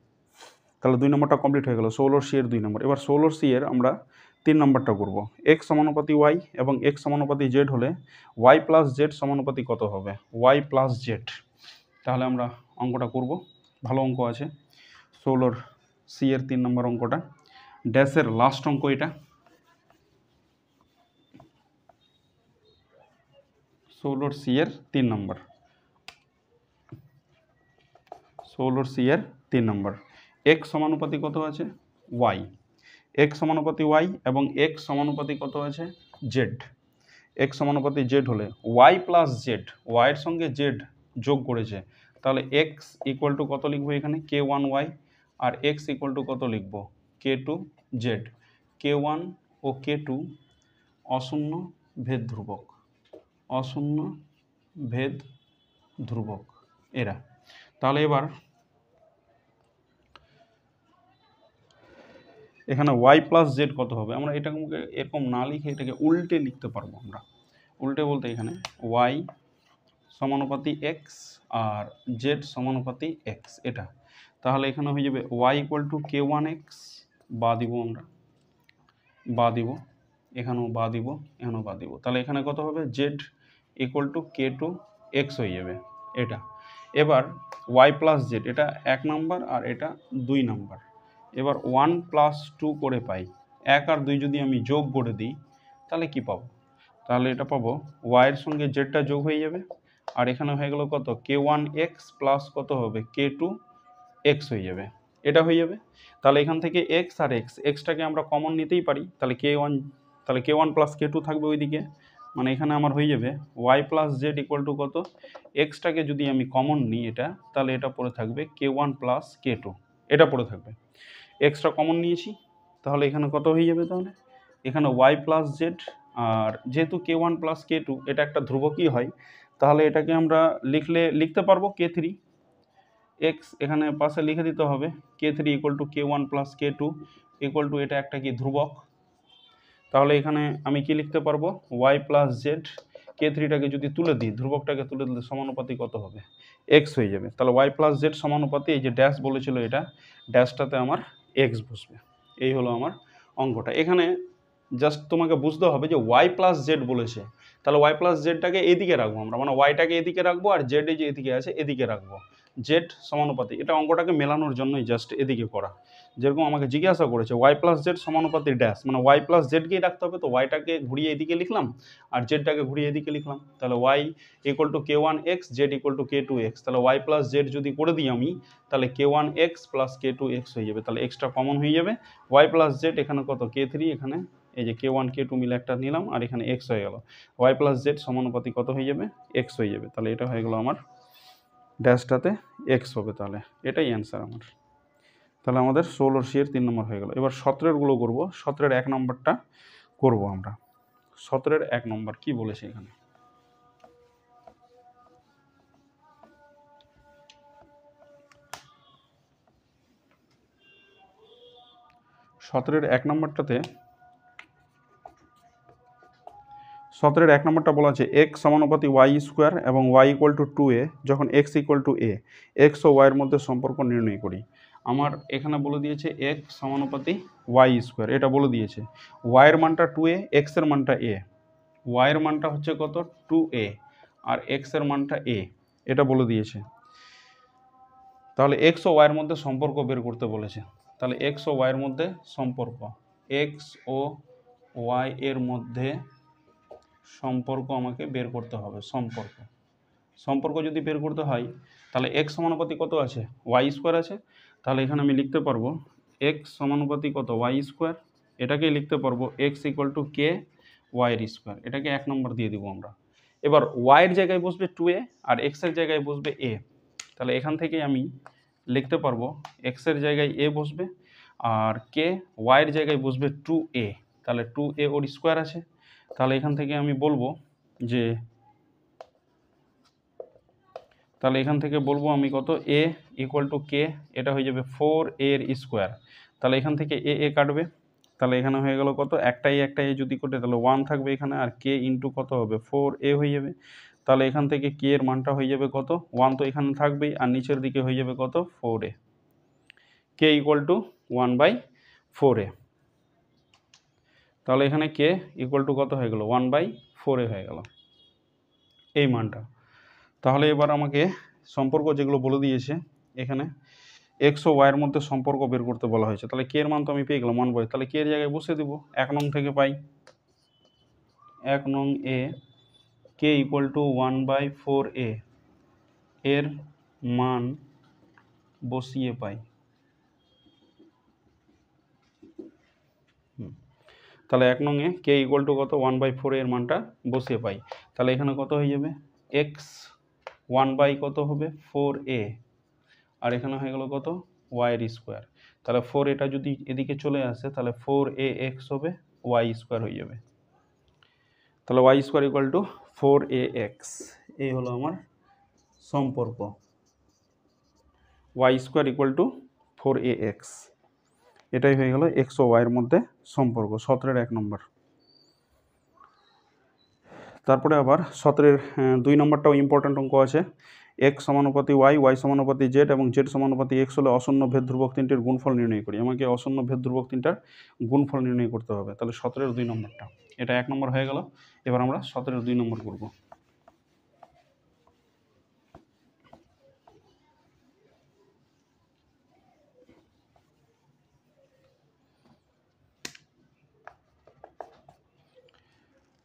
[SPEAKER 1] তাহলে 2 নম্বরটা কমপ্লিট হয়ে গেল, 16 সি এর 2 নম্বর। এবার 16 সি এর আমরা 3 নম্বরটা করব। এক্স সমানুপাতি ওয়াই এবং এক্স সমানুপাতি জেড হলে ওয়াই প্লাস জেড সমানুপাতি কত হবে, ওয়াই প্লাস জেড। তাহলে আমরা অঙ্কটা করব, ভালো অঙ্ক আছে 16 সি এর 3 নম্বর অঙ্কটা, ড্যাশের লাস্ট অঙ্ক এটা। 16 সি এর 3 নম্বর, 16 সি এর 3 নম্বর। এক্স সমানুপাতি কত আছে, ওয়াই, এক্স সমানুপাতি ওয়াই এবং এক্স সমানুপাতি কত আছে, জেড। এক্স সমানুপাতি জেড হলে ওয়াই প্লাস জেড, ওয়াইয়ের সঙ্গে জেড যোগ করেছে, তাহলে এক্স ইকুয়াল টু কত লিখবো এখানে, কে ওয়ান ওয়াই, আর এক্স ইকুয়াল টু কত লিখবো, k two z. K one ও কে টু অশূন্য ভেদ ধ্রুবক, অশূন্য ভেদ ধ্রুবক এরা। তাহলে এবার এখানে ওয়াই প্লাস জেড কত হবে, আমরা এটাকে এরকম না লিখে এটাকে উল্টে লিখতে পারবো আমরা। উল্টে বলতে এখানে ওয়াই সমানুপাতি এক্স আর জেড সমানুপাতি এক্স এটা, তাহলে এখানে হয়ে যাবে y equal to k one x, বা দিব আমরা, বা দিব, এখানেও বা দিব, এখানেও বা দিব, তাহলে এখানে কত হবে, z equal to k two x হয়ে যাবে এটা। এবার ওয়াই প্লাস জেড, এটা 1 নম্বর আর এটা 2 নম্বর। এবার 1 প্লাস 2 করে পাই, 1 আর 2 যদি আমি যোগ করে দিই তাহলে কি পাবো, তাহলে এটা পাবো ওয়াইয়ের সঙ্গে জেডটা যোগ হয়ে যাবে, আর এখানে হয়ে গেল কত, কে ওয়ান এক্স প্লাস কত হবে, কে টু এক্স হয়ে যাবে, এটা হয়ে যাবে। তাহলে এখান থেকে এক্স আর এক্স, এক্সটাকে আমরা কমন নিতেই পারি, তাহলে কে ওয়ান, তাহলে k one plus k two থাকবে ওইদিকে, মানে এখানে আমার হয়ে যাবে y plus z equal to কত, এক্সটাকে যদি আমি কমন নিই এটা, তাহলে এটা পড়ে থাকবে কে ওয়ান প্লাস কে টু, এটা পড়ে থাকবে, এক্সটা কমন নিয়েছি, তাহলে এখানে কত হয়ে যাবে, তাহলে এখানে ওয়াই প্লাস জেড, আর যেহেতু কে ওয়ান প্লাস কে টু এটা একটা ধ্রুবকই হয়, তাহলে এটাকে আমরা লিখতে পারবো কে থ্রি এক্স, এখানে পাশে লিখে দিতে হবে k three equal to k one plus k two equal to এটা একটা কি ধ্রুবক, তাহলে এখানে আমি কি লিখতে পারবো, ওয়াই প্লাস জেড, কে থ্রিটাকে যদি তুলে দিই, ধ্রুবকটাকে তুলে দিলে সমানুপাতি কত হবে, এক্স হয়ে যাবে, তাহলে ওয়াই প্লাস জেড সমানুপাতি এই যে ড্যাশ বলেছিল এটা, ড্যাশটাতে আমার এক্স বসবে। এই হলো আমার অঙ্কটা। এখানে জাস্ট তোমাকে বুঝতে হবে যে ওয়াই প্লাস জেড বলেছে, তাহলে ওয়াই প্লাস জেডটাকে এদিকে রাখবো আমরা, মানে ওয়াইটাকে এদিকে রাখবো আর জেড যে এদিকে আছে এদিকে রাখবো, জেড সমানুপাতি, এটা অঙ্কটাকে মেলানোর জন্যই জাস্ট এদিকে করা। যেরকম আমাকে জিজ্ঞাসা করেছে ওয়াই প্লাস জেড সমানুপাতি ড্যাশ, মানে ওয়াই প্লাস জেডকেই রাখতে হবে, তো ওয়াইটাকে ঘুরিয়ে এদিকে লিখলাম আর জেডটাকে ঘুরিয়ে এদিকে লিখলাম, তাহলে y equal to k one x, z equal to k two x, তাহলে ওয়াই প্লাস জেড যদি করে দিই আমি, তাহলে k one x plus k two x হয়ে যাবে, তাহলে এক্সটা কমন হয়ে যাবে, ওয়াই প্লাস জেড এখানে কত, কে থ্রি, এখানে এই যে K1 K2 মিলে একটা নিলাম, আর এখানে x হয়ে গেল। y প্লাস জেড সমানুপাতিক কত হয়ে যাবে? x হয়ে যাবে। তাহলে এটা হয়ে গেল আমার ড্যাশটাতে x হবে। তাহলে এটাই অ্যান্সার আমার। তাহলে আমাদের 16 এর 3 নম্বর হয়ে গেল। এবার 17 গুলো করবো। 17 1 নম্বরটা করবো আমরা। 17 1 নম্বর কি বলেছে এখানে? 17 1 নম্বরটাতে 17 1 নম্বরটা বলা আছে x সমানুপাতিক y স্কোয়ার এবং y ইকুয়াল টু 2a যখন x equal to a, x ও y এর মধ্যে সম্পর্ক নির্ণয় করি। আমার এখানে বলে দিয়েছে x সমানুপাতিক y স্কোয়ার, এটা বলে দিয়েছে। y এর মানটা 2a, x এর মানটা a। y এর মানটা হচ্ছে কত? 2a, আর x এর মানটা a, এটা বলে দিয়েছে। তাহলে x ও y এর মধ্যে সম্পর্ক বের করতে বলেছে। তাহলে x ও y এর মধ্যে সম্পর্ক, x ও y এর মধ্যে সম্পর্ক আমাকে বের করতে হবে। সম্পর্ক যদি বের করতে হয় তাহলে x সমানুপাতিক কত আছে? y স্কোয়ার আছে। তাহলে এখানে আমি লিখতে পারবো x সমানুপাতিক কত? y square. এটাকেই লিখতে পারবো x equal two k y এর স্কোয়ার। এটাকে 1 নম্বর দিয়ে দিব আমরা। এবার y এর জায়গায় বসবে 2a আর x এর জায়গায় বসবে a। তাহলে এখান থেকে আমি লিখতে পারবো x এর জায়গায় a বসবে আর k y এর জায়গায় বসবে 2a। তাহলে 2a ওর স্কোয়ার আছে। তাহলে এখান থেকে আমি বলবো যে কত? a ইকুয়াল টু k, এটা হয়ে যাবে 4a এর স্কোয়ার। তাহলে এখান থেকে a কাটবে। তাহলে এখানে হয়ে গেল কত? একটাই যদি কোটে তাহলে 1 থাকবে এখানে, আর k ইন্টু কত হবে? 4a হয়ে যাবে। তাহলে এখান থেকে k এর মানটা হয়ে যাবে কত? 1 তো এখানে থাকবেই, আর নিচের দিকে হয়ে যাবে কত? 4a। k equal to 1/4a। তাহলে এখানে k ইকুয়াল টু কত হয়ে গেল? 1/4a হয়ে গেল এই মানটা। তাহলে এবার আমাকে সম্পর্ক যেগুলো বলে দিয়েছে এখানে x ও y এর মধ্যে সম্পর্ক বের করতে বলা হয়েছে। তাহলে k এর মান তো আমি পেয়ে গেলাম 1/, তাহলে k এর জায়গায় বসে দিব 1 নং থেকে পাই 1 নং a k equal to 1/4a এর মান বসিয়ে পাই। তাহলে 1 নং এ k ইকুয়াল টু কত? 1/4a এর মানটা বসিয়ে পাই। তাহলে এখানে কত হয়ে যাবে? x 1 কত হবে? 4a, আর এখানে হয়ে গেল কত? y এর স্কোয়ার। তাহলে 4 এটা যদি এদিকে চলে আসে তাহলে 4ax হবে, y স্কোয়ার হয়ে যাবে। তাহলে y square equal to 4ax, এই হলো আমার সম্পর্ক। y square equal to 4ax, এটাই হয়ে গেল x ও y এর মধ্যে সম্পর্ক। 17 1 নম্বর। তারপরে আবার 17 2 নম্বরটাও ইম্পর্ট্যান্ট অঙ্ক আছে। x সমানুপাতি y, y সমানুপাতি z এবং z সমানুপাতি x হলে অশূন্য ভেদ ধ্রুবক তিনটির গুণফল নির্ণয় করি। আমাকে অশূন্য ভেদ ধ্রুবক তিনটার গুণফল নির্ণয় করতে হবে। তাহলে 17 2 নম্বরটা, এটা 1 নম্বর হয়ে গেল। এবার আমরা 17 2 নম্বর করব।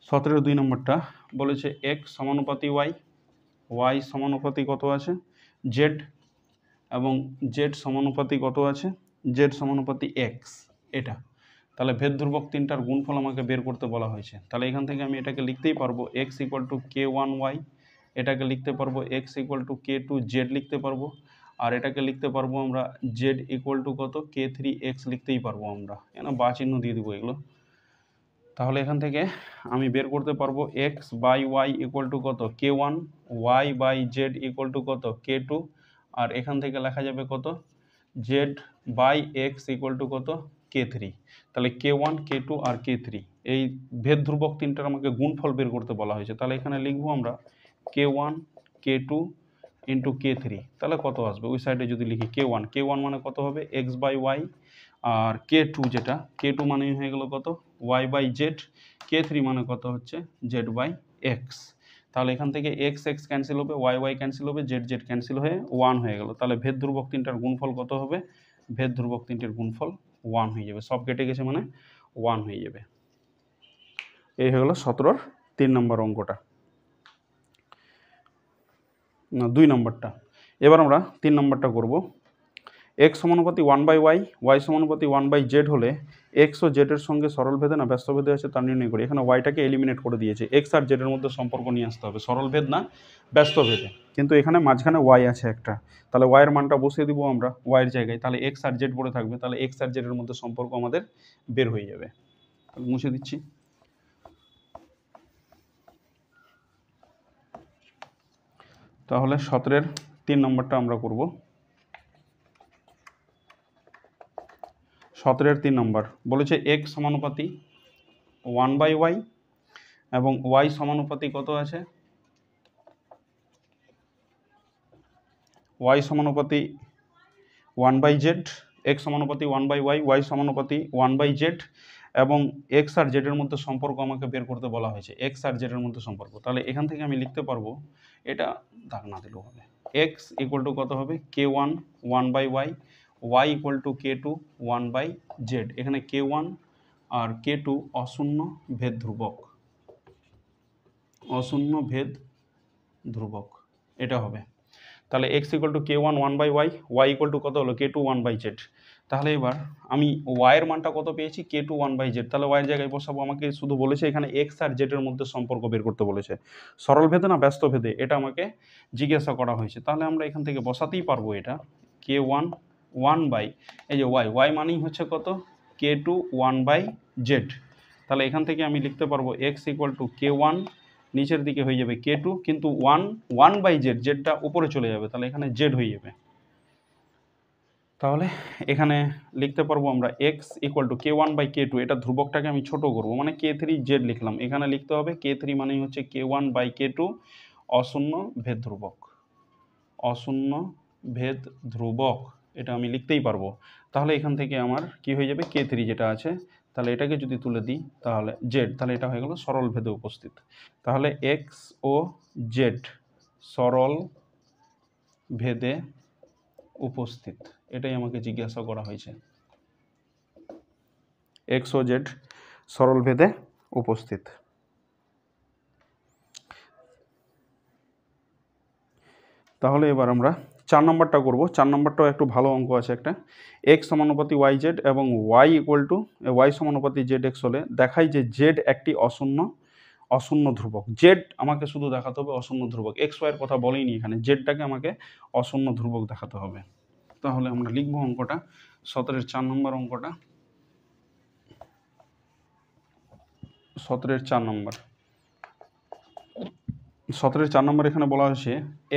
[SPEAKER 1] সতেরো 2 নম্বরটা বলেছে x সমানুপাতি y, y সমানুপাতি কত আছে? z, এবং z সমানুপাতি কত আছে? z সমানুপাতি x, এটা। তাহলে ভেদ ধ্রুবক তিনটার গুণফল আমাকে বের করতে বলা হয়েছে। তাহলে এখান থেকে আমি এটাকে লিখতেই পারবো x ইকুয়াল টু k1y, এটাকে লিখতে পারবো x ইকুয়াল টু k2z লিখতে পারবো, আর এটাকে লিখতে পারবো আমরা z ইকুয়াল টু কত? k3x লিখতেই পারবো আমরা, বা চিহ্ন দিয়ে দিব এগুলো। তাহলে এখান থেকে আমি বের করতে পারবো x by y equal to কত? k1, y by z equal to কত? k2, আর এখান থেকে লেখা যাবে কত? z by x equal to কত? k3। তাহলে k1 k2 আর k3 এই ভেদ ধ্রুবক তিনটার আমাকে গুণফল বের করতে বলা হয়েছে। তাহলে এখানে লিখবো আমরা k1 k2 ইন্টু k3। তাহলে কত আসবে? ওই সাইডে যদি লিখি k1 মানে কত হবে? x by y, R k2 যেটা k2 মানে হয়ে গেল কত? y বাই z, k3 মানে কত হচ্ছে? z by x। তাহলে এখান থেকে x x ক্যান্সেল হবে, y y ক্যান্সেল হবে, z z ক্যান্সেল হয়ে 1 হয়ে গেল। তাহলে ভেদ ধ্রুবক তিনটার গুণফল কত হবে? ভেদ ধ্রুবক তিনটির গুণফল 1 হয়ে যাবে। সব কেটে গেছে মানে 1 হয়ে যাবে। এই হয়ে গেল 17 3 নম্বর অঙ্কটা, না 2 নম্বরটা। এবার আমরা 3 নম্বরটা করব। এক্স সমানুপাতি 1/y, ওয়াই সমানুপাতি 1/z হলে এক্স ও জেডের সঙ্গে সরল ভেদে না ব্যস্ত ভেদে আছে তার নির্ণয় করি। এখানে ওয়াইটাকে এলিমিনেট করে দিয়েছে, এক্স আর জেডের মধ্যে সম্পর্ক নিয়ে আসতে হবে, সরল ভেদ না ব্যস্ত ভেদে। কিন্তু এখানে মাঝখানে ওয়াই আছে একটা, তাহলে ওয়াইয়ের মানটা বসিয়ে দিব আমরা ওয়াইয়ের জায়গায়, তাহলে এক্স আর জেড পড়ে থাকবে, তাহলে এক্স আর জেডের মধ্যে সম্পর্ক আমাদের বের হয়ে যাবে। মুছে দিচ্ছি। তাহলে 17-এর 3 নম্বরটা আমরা করব। 17-এর 3 নম্বর বলেছে এক্স সমানুপাতি 1/y এবং ওয়াই সমানুপাতি কত আছে, ওয়াই সমানুপাতি 1/z, এক্স সমানুপাতি 1/y, ওয়াই সমানুপাতি 1/z এবং এক্স আর জেডের মধ্যে সম্পর্ক আমাকে বের করতে বলা হয়েছে, এক্স আর জেডের মধ্যে সম্পর্ক। তাহলে এখান থেকে আমি লিখতে পারবো, এটা দাগ না দিলেও হবে, এক্স ইকুয়াল টু কত হবে k1 1/y, y equal two k2 1/z। এখানে k1 আর k2 অশূন্য ভেদ ধ্রুবক, অশূন্য ভেদ ধ্রুবক এটা হবে। তাহলে x equal to k1 1/y, y equal to কত হলো k2 1/z। তাহলে এবার আমি ওয়াইয়ের মানটা কত পেয়েছি k2 1/z, তাহলে ওয়াইয়ের জায়গায় বসাবো। আমাকে শুধু বলেছে এখানে এক্স আর জেডের মধ্যে সম্পর্ক বের করতে বলেছে, সরল ভেদে না ব্যস্ত ভেদে, এটা আমাকে জিজ্ঞাসা করা হয়েছে। তাহলে আমরা এখান থেকে বসাতেই পারবো এটা k1 1/, এই যে ওয়াই, ওয়াই মানেই হচ্ছে কত k2 1/z। তাহলে এখান থেকে আমি লিখতে পারবো এক্স ইকুয়াল টু k1, নিচের দিকে হয়ে যাবে k2, কিন্তু 1/z, জেডটা উপরে চলে যাবে, তাহলে এখানে জেড হয়ে যাবে। তাহলে এখানে লিখতে পারবো আমরা এক্স ইকুয়াল টু k1/k2, এটা ধ্রুবকটাকে আমি ছোট করব, মানে k3z লিখলাম। এখানে লিখতে হবে k3 মানেই হচ্ছে k1/k2 অশূন্য ভেদ ধ্রুবক, অশূন্য ভেদ ধ্রুবক, এটা আমি লিখতেই পারবো। তাহলে এখান থেকে আমার কি হয়ে যাবে k3 যেটা আছে, তাহলে এটাকে যদি তুলে দিই তাহলে জেড, তাহলে এটা হয়ে গেল সরল ভেদে উপস্থিত। তাহলে এক্স ও জেড সরল ভেদে উপস্থিত, এটাই আমাকে জিজ্ঞাসা করা হয়েছে, এক্স ও জেড সরল ভেদে উপস্থিত। তাহলে এবার আমরা 4 নম্বরটা করব। 4 নম্বরটাও একটু ভালো অঙ্ক আছে একটা, এক্স সমানুপাতি ওয়াই জেড এবং ওয়াই ইকুয়াল টু ওয়াই সমানুপাতি জেড এক্স হলে দেখাই যে জেড একটি অশূন্য ধ্রুবক। জেড আমাকে শুধু দেখাতে হবে অশূন্য ধ্রুবক, এক্স ওয়াইয়ের কথা বলেইনি এখানে, জেডটাকে আমাকে অশূন্য ধ্রুবক দেখাতে হবে। তাহলে আমরা লিখব অঙ্কটা, 17-এর 4 নম্বর অঙ্কটা, 17-এর 4 নম্বর। 17-এর 4 নম্বর এখানে বলা হয়েছে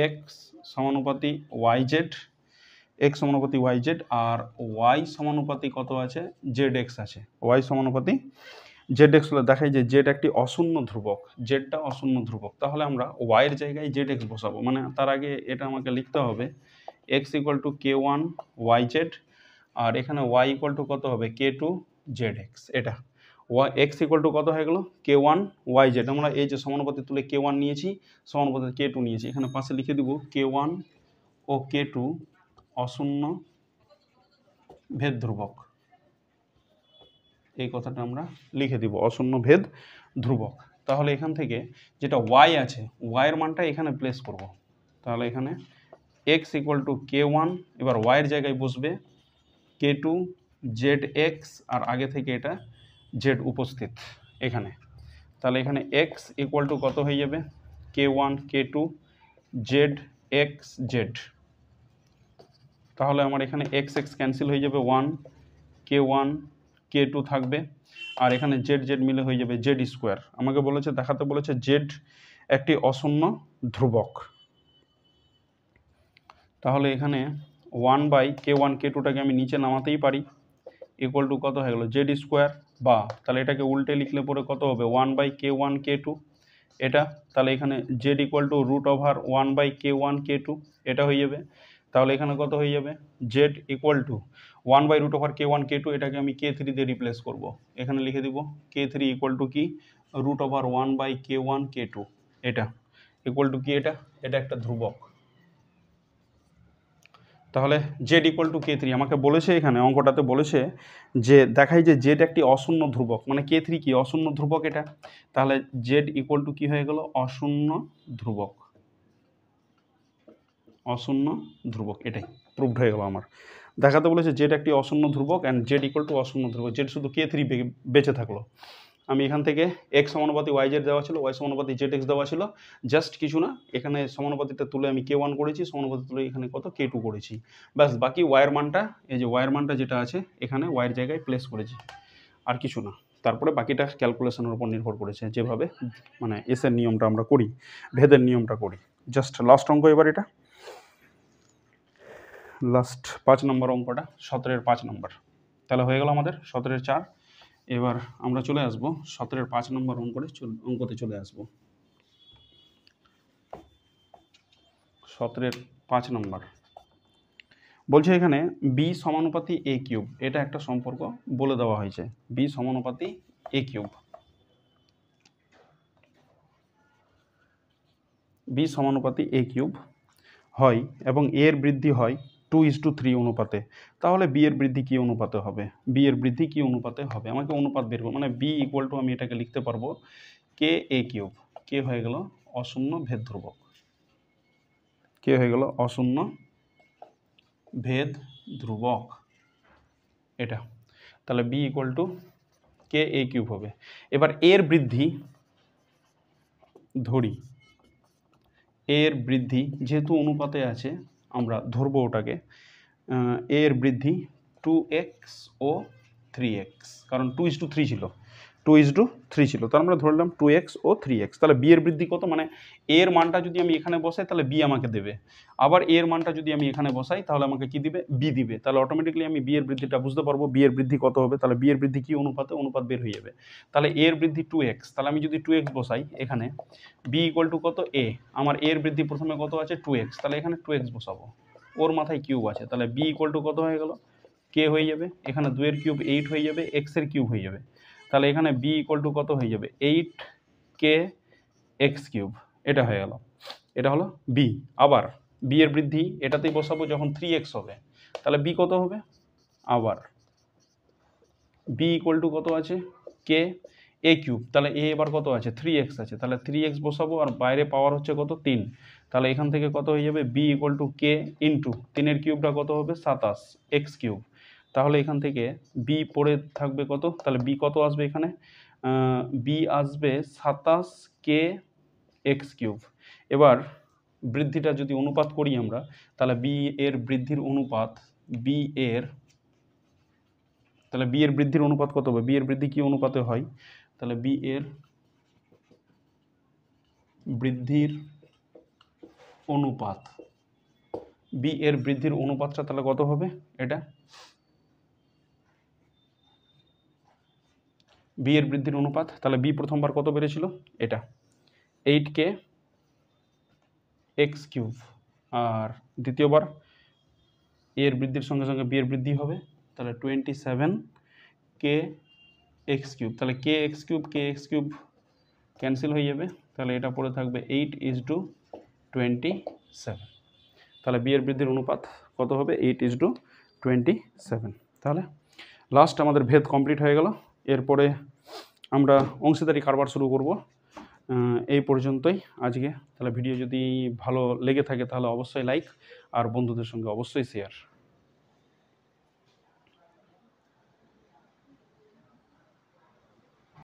[SPEAKER 1] এক্স সমানুপাতি ওয়াই জেড, এক্স সমানুপাতি ওয়াই জেড আর ওয়াই সমানুপাতি কত আছে জেড এক্স আছে, ওয়াই সমানুপাতি জেড এক্স হলে দেখাই যে জেড একটি অশূন্য ধ্রুবক, জেডটা অশূন্য ধ্রুবক। তাহলে আমরা ওয়াইয়ের জায়গায় জেড এক্স বসাবো, মানে তার আগে এটা আমাকে লিখতে হবে x equal to k1 y z আর এখানে ওয়াই ইকুয়াল টু কত হবে k2 জেড এক্স। এটা ওয়াই এক্স ইকুয়াল টু কত হয়ে গেল k1 ওয়াই জেড, আমরা এই যে সমানুপাতি তুলে k1 নিয়েছি, সমানুপাতি k2 নিয়েছি, এখানে পাশে লিখে দিব k1 ও k2 অশূন্য ভেদ ধ্রুবক, এই কথাটা আমরা লিখে দিব অশূন্য ভেদ ধ্রুবক। তাহলে এখান থেকে যেটা ওয়াই আছে ওয়াইয়ের মানটা এখানে প্লেস করব। তাহলে এখানে এক্স ইকুয়াল টু k1, এবার ওয়াইয়ের জায়গায় বসবে k2 জেড এক্স আর আগে থেকে এটা জেড উপস্থিত এখানে। তাহলে এখানে এক্স ইকুয়াল টু কত হয়ে যাবে k1 k2 z x Z. তাহলে আমার এখানে এক্স এক্স ক্যান্সেল হয়ে যাবে, 1 k1 k2 থাকবে আর এখানে জেড জেড মিলে হয়ে যাবে জেড স্কোয়ার। আমাকে বলেছে দেখাতে বলেছে জেড একটি অশূন্য ধ্রুবক। তাহলে এখানে 1/k1 k2টাকে আমি নিচে নামাতেই পারি, ইকুয়াল টু কত হয়ে গেল জেড স্কোয়ার, বা তাহলে এটাকে উল্টে লিখলে পরে কত হবে 1/k1 k2 এটা। তাহলে এখানে Z equal two √over 1/k1 k2 এটা হয়ে যাবে। তাহলে এখানে কত হয়ে যাবে Z equal two 1/√ওভার k1 k2, এটাকে আমি k3 দিয়ে রিপ্লেস করব, এখানে লিখে দিব k3 ইকুয়াল টু কি √ওভার 1/k1 k2, এটা ইকুয়াল টু কি এটা একটা ধ্রুবক। তাহলে জেড ইকুয়াল টু k3 আমাকে বলেছে এখানে অঙ্কটাতে বলেছে যে দেখাই যে জেড একটি অশূন্য ধ্রুবক, মানে k3 কি অশূন্য ধ্রুবক এটা। তাহলে জেড ইকুয়াল টু কি হয়ে গেল অশূন্য ধ্রুবক, অশূন্য ধ্রুবক, এটাই প্রুভড হয়ে গেল আমার। দেখাতে বলেছে জেড একটি অশূন্য ধ্রুবক অ্যান্ড জেড ইকুয়াল টু অশূন্য ধ্রুবক, জেড শুধু k3 বেঁচে থাকলো। আমি এখান থেকে এক্স সমানুপাতি ওয়াই জেড দেওয়া ছিল, ওয়াই সমানুপাতি জেড এক্স দেওয়া ছিল, জাস্ট কিছু না, এখানে সমানুপাতিটা তুলে আমি k1 করেছি, সমানুপাতি তুলে এখানে কত k2 করেছি, ব্যাস। বাকি ওয়াইয়ের মানটা, এই যে ওয়াইয়ের মানটা যেটা আছে এখানে ওয়াইয়ের জায়গায় প্লেস করেছি, আর কিছু না। তারপরে বাকিটা ক্যালকুলেশনের উপর নির্ভর করেছে, যেভাবে মানে এসের নিয়মটা আমরা করি, ভেদের নিয়মটা করি। জাস্ট লাস্ট অঙ্ক এবার, এটা লাস্ট 5 নম্বর অঙ্কটা, 17-এর 5 নম্বর। তাহলে হয়ে গেল আমাদের 17-এর 4। এবার আমরা চলে আসবো 17-এর 5 নম্বর অঙ্কতে চলে আসবো। 17-এর 5 নম্বর বলছে এখানে বি সমানুপাতি এ কিউব, এটা একটা সম্পর্ক বলে দেওয়া হয়েছে, বি সমানুপাতি এ কিউব, বি সমানুপাতি এ কিউব হয় এবং এর বৃদ্ধি হয় 2:3 অনুপাতে। তাহলে বি এর বৃদ্ধি কী অনুপাতে হবে, বি এর বৃদ্ধি কী অনুপাতে হবে, আমাকে অনুপাত বের করবো, মানে বি ইকুয়াল টু আমি এটাকে লিখতে পারবো কে এ কিউব, কে হয়ে গেল অশূন্য ভেদ ধ্রুবক, কে হয়ে গেল অশূন্য ভেদ ধ্রুবক, এটা। তাহলে b equal to k a cube হবে। এবার এর বৃদ্ধি ধরি, এর বৃদ্ধি যেহেতু অনুপাতে আছে আমরা ধরবো ওটাকে, এর বৃদ্ধি 2x ও 3x, কারণ 2:3 ছিল, 2:3 ছিল, তার আমরা ধরলাম 2x ও 3x। তাহলে বি এর বৃদ্ধি কত, মানে এর মানটা যদি আমি এখানে বসাই তাহলে বি আমাকে দেবে, আবার এর মানটা যদি আমি এখানে বসাই তাহলে আমাকে কি দিবে, বি দিবে। তাহলে অটোমেটিক্যালি আমি বি এর বৃদ্ধিটা বুঝতে পারবো, বি এর বৃদ্ধি কত হবে, তাহলে বি এর বৃদ্ধি কি অনুপাতে, অনুপাত বের হয়ে যাবে। তাহলে এর বৃদ্ধি 2x, তাহলে আমি যদি 2x বসাই এখানে, বি ইকুয়াল টু কত এ, আমার এর বৃদ্ধি প্রথমে কত আছে 2x, তাহলে এখানে 2x বসাবো, ওর মাথায় কিউব আছে, তাহলে বি ইকুয়াল টু কত হয়ে গেল, কে হয়ে যাবে, এখানে 2 এর কিউব 8 হয়ে যাবে, এক্স এর কিউব হয়ে যাবে, তাহলে এখানে বি ইকুয়াল টু কত হয়ে যাবে 8k এক্স কিউব, এটা হয়ে গেল, এটা হলো বি। আবার বি এর বৃদ্ধি এটাতেই বসাবো যখন 3x হবে, তাহলে বি কত হবে, আবার বি ইকুয়াল টু কত আছে কে এ কিউব, তাহলে এ এবার কত আছে 3x আছে, তাহলে 3x বসাবো, আর বাইরে পাওয়ার হচ্ছে কত 3, তাহলে এখান থেকে কত হয়ে যাবে b equal to k into 3-এর কিউবটা কত হবে 27 এক্স কিউব। তাহলে এখান থেকে বি পড়ে থাকবে কত, তাহলে বি কত আসবে এখানে, বি আসবে 27k এক্স কিউব। এবার বৃদ্ধিটা যদি অনুপাত করি আমরা, তাহলে বি এর বৃদ্ধির অনুপাত, বি এর, তাহলে বি এর বৃদ্ধির অনুপাত কত হবে, বি এর বৃদ্ধি কি অনুপাতে হয়, তাহলে বি এর বৃদ্ধির অনুপাত, বি এর বৃদ্ধির অনুপাতটা তাহলে কত হবে, এটা বি এর বৃদ্ধির অনুপাত, তাহলে বি প্রথমবার কত বেড়েছিল, এটা 8k এক্স কিউব, আর দ্বিতীয়বার এর বৃদ্ধির সঙ্গে সঙ্গে বি এর বৃদ্ধি হবে, তাহলে 27k এক্স কিউব, তাহলে কে এক্স কিউব ক্যান্সেল হয়ে যাবে, তাহলে এটা পড়ে থাকবে 8:27, তাহলে বি এর বৃদ্ধির অনুপাত কত হবে 8:27। তাহলে লাস্ট আমাদের ভেদ কমপ্লিট হয়ে গেল, এরপরে আমরা অংশীদারি কারবার শুরু করব। এই পর্যন্তই আজকে। তাহলে ভিডিও যদি ভালো লেগে থাকে তাহলে অবশ্যই লাইক, আর বন্ধুদের সঙ্গে অবশ্যই শেয়ার।